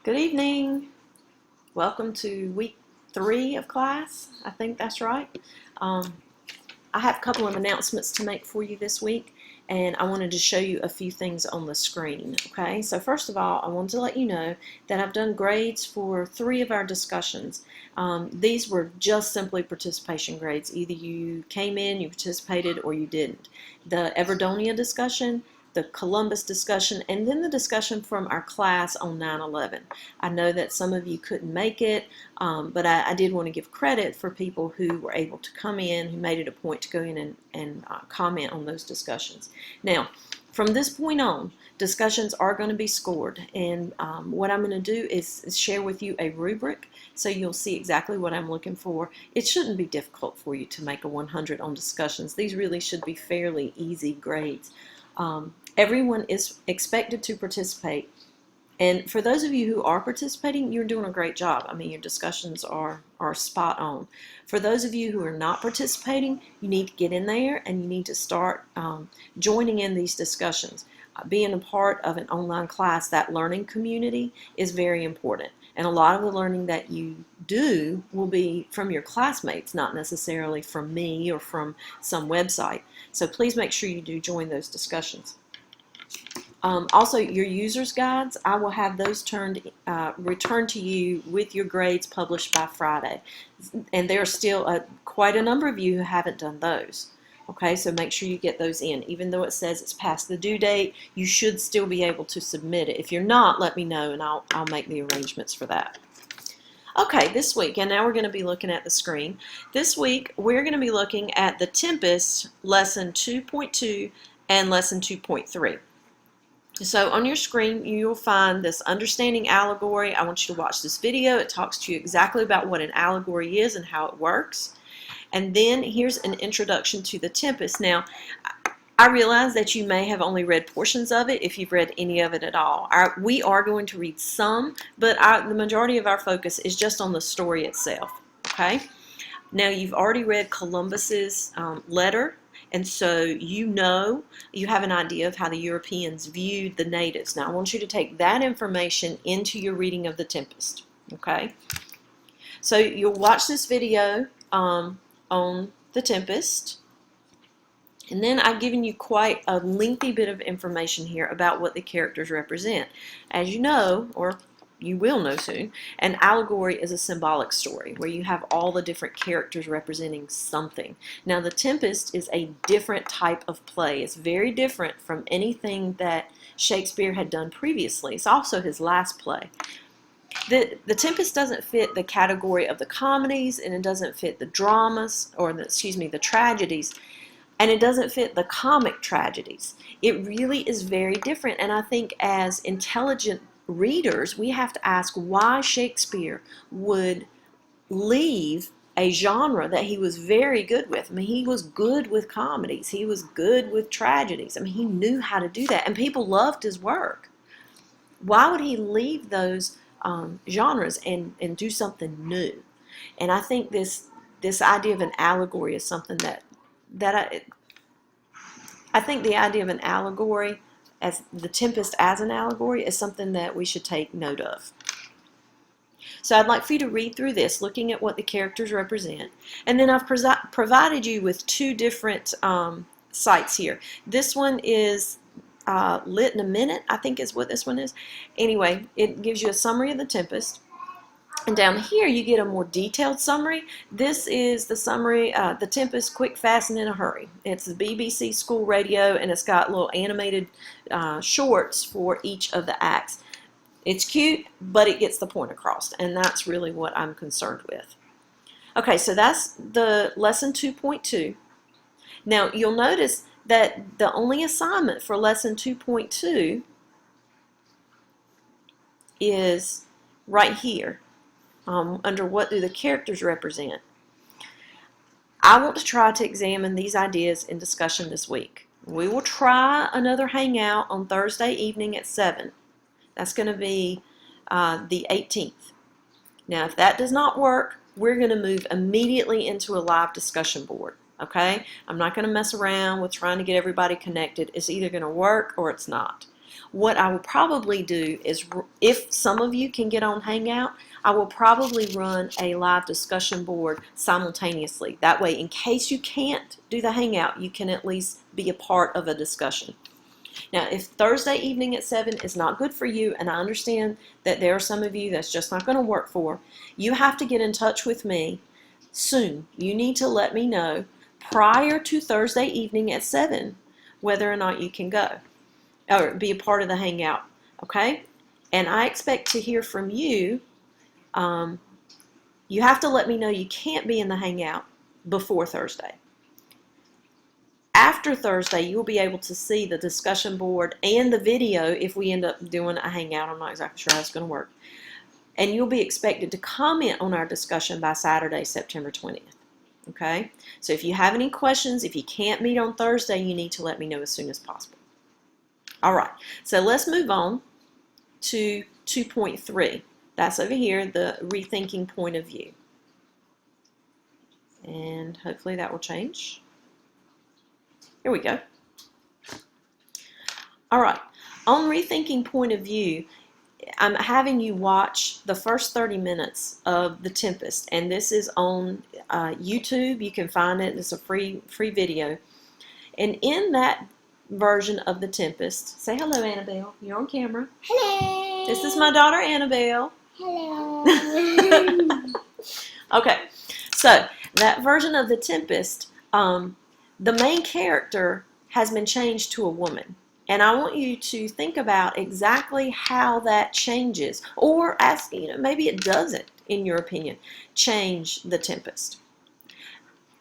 Good evening. Welcome to week 3 of class. I think that's right. I have a couple of announcements to make for you this week, and I wanted to show you a few things on the screen. Okay, so first of all, I wanted to let you know that I've done grades for 3 of our discussions. These were just simply participation grades. Either you came in, you participated, or you didn't. The Everdonia discussion, the Columbus discussion, and then the discussion from our class on 9/11. I know that some of you couldn't make it, but I did want to give credit for people who were able to come in, who made it a point to go in and comment on those discussions. Now, from this point on, discussions are going to be scored, and what I'm going to do is share with you a rubric so you'll see exactly what I'm looking for. It shouldn't be difficult for you to make a 100 on discussions. These really should be fairly easy grades. Everyone is expected to participate, and for those of you who are participating, you're doing a great job. I mean, your discussions are spot on. For those of you who are not participating, you need to get in there and you need to start joining in these discussions. Being a part of an online class, that learning community is very important. And a lot of the learning that you do will be from your classmates, not necessarily from me or from some website. So please make sure you do join those discussions. Also, your users guides, I will have those returned to you with your grades published by Friday. And there are still quite a number of you who haven't done those. Okay, so make sure you get those in. Even though it says it's past the due date, you should still be able to submit it. If you're not, let me know and I'll make the arrangements for that. Okay, this week, and now we're going to be looking at the screen. This week, we're going to be looking at The Tempest, Lesson 2.2 and Lesson 2.3. So on your screen, you'll find this understanding allegory. I want you to watch this video. It talks to you exactly about what an allegory is and how it works. And then here's an introduction to The Tempest. Now, I realize that you may have only read portions of it if you've read any of it at all. We are going to read some, but the majority of our focus is just on the story itself. Okay? Now, you've already read Columbus's letter. And so you have an idea of how the Europeans viewed the natives. Now I want you to take that information into your reading of The Tempest. Okay? So you'll watch this video on The Tempest. And then I've given you quite a lengthy bit of information here about what the characters represent. As you know, or you will know soon, an allegory is a symbolic story where you have all the different characters representing something. Now, The Tempest is a different type of play. It's very different from anything that Shakespeare had done previously. It's also his last play. The Tempest doesn't fit the category of the comedies, and it doesn't fit the dramas, or the tragedies, and it doesn't fit the comic tragedies. It really is very different, and I think as intelligent readers, we have to ask why Shakespeare would leave a genre that he was very good with. I mean, he was good with comedies. He was good with tragedies. I mean, he knew how to do that, and people loved his work. Why would he leave those genres and do something new? And I think this idea of an allegory is something I think the idea of an allegory, as The Tempest as an allegory, is something that we should take note of. So I'd like for you to read through this, looking at what the characters represent. And then I've provided you with 2 different sites here. This one is Lit in a Minute, I think is what this one is. Anyway, it gives you a summary of The Tempest. And down here you get a more detailed summary. This is the summary, The Tempest, Quick, Fast, and in a Hurry. It's the BBC School Radio, and it's got little animated shorts for each of the acts. It's cute, but it gets the point across, and that's really what I'm concerned with. Okay, so that's the lesson 2.2. Now, you'll notice that the only assignment for lesson 2.2 is right here. Under what do the characters represent. I want to try to examine these ideas in discussion this week. We will try another hangout on Thursday evening at 7. That's going to be the 18th. Now, if that does not work, we're going to move immediately into a live discussion board. Okay? I'm not going to mess around with trying to get everybody connected. It's either going to work or it's not. what I will probably do is, if some of you can get on Hangout, I will probably run a live discussion board simultaneously. That way, in case you can't do the Hangout, you can at least be a part of a discussion. Now, if Thursday evening at 7 is not good for you, and I understand that there are some of you that's just not going to work for, you have to get in touch with me soon. You need to let me know prior to Thursday evening at 7 whether or not you can go or be a part of the Hangout, okay? And I expect to hear from you. You have to let me know you can't be in the Hangout before Thursday. After Thursday, you'll be able to see the discussion board and the video if we end up doing a Hangout. I'm not exactly sure how it's going to work. And you'll be expected to comment on our discussion by Saturday, September 20th. Okay? So if you have any questions, if you can't meet on Thursday, you need to let me know as soon as possible. All right. So let's move on to 2.3. That's over here, the rethinking point of view. And hopefully that will change. Here we go. All right. On rethinking point of view, I'm having you watch the first 30 minutes of The Tempest, and this is on YouTube. You can find it. It's a free video. And in that version of The Tempest, say hello, Annabelle. You're on camera. Hello. This is my daughter, Annabelle. Hello. Okay, so that version of The Tempest, the main character has been changed to a woman. And I want you to think about exactly how that changes, or ask, maybe it doesn't, in your opinion, change The Tempest.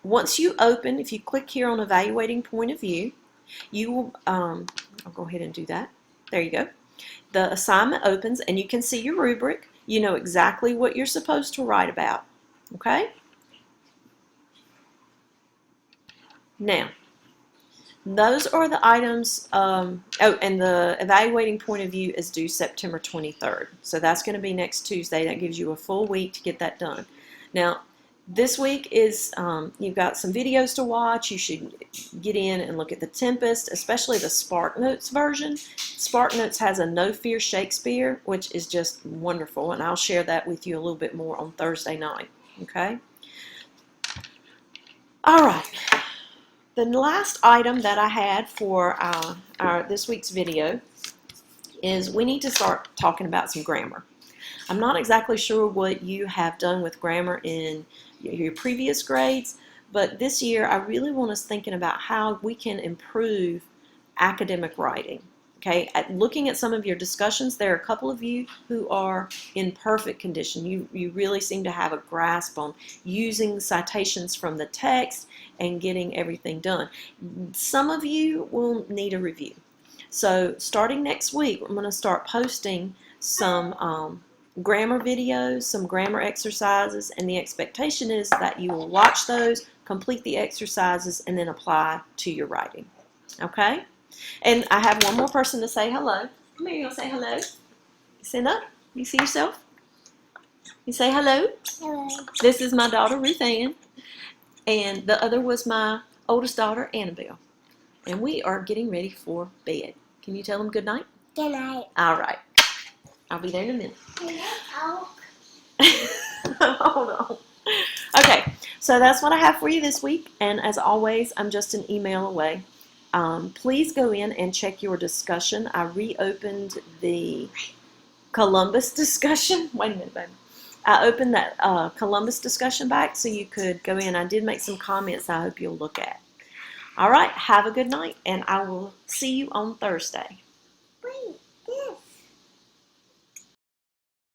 Once you open, if you click here on Evaluating Point of View, you will, I'll go ahead and do that. There you go. The assignment opens, and you can see your rubric. You know exactly what you're supposed to write about. Okay? Now, those are the items, and the evaluating point of view is due September 23rd. So that's going to be next Tuesday. That gives you a full week to get that done. Now, this week is, you've got some videos to watch. You should get in and look at The Tempest, especially the SparkNotes version. SparkNotes has a No Fear Shakespeare, which is just wonderful, and I'll share that with you a little bit more on Thursday night. Okay? All right. The last item that I had for this week's video is we need to start talking about some grammar. I'm not exactly sure what you have done with grammar in your previous grades, but this year I really want us thinking about how we can improve academic writing. Okay, looking at some of your discussions, there are a couple of you who are in perfect condition. You really seem to have a grasp on using citations from the text and getting everything done. Some of you will need a review. So starting next week, I'm going to start posting some grammar videos, some grammar exercises, and the expectation is that you will watch those, complete the exercises, and then apply to your writing. Okay? And I have one more person to say hello. Come here, you'll say hello. Stand up. You see yourself? You say hello. Hello. This is my daughter, Ruth Ann. And the other was my oldest daughter, Annabelle. And we are getting ready for bed. Can you tell them good night? Good night. All right. I'll be there in a minute. Oh. Hold on. Okay, so that's what I have for you this week. And as always, I'm just an email away. Please go in and check your discussion. I reopened the Columbus discussion. Wait a minute, baby. I opened that Columbus discussion back so you could go in. I did make some comments I hope you'll look at. All right, have a good night, and I will see you on Thursday.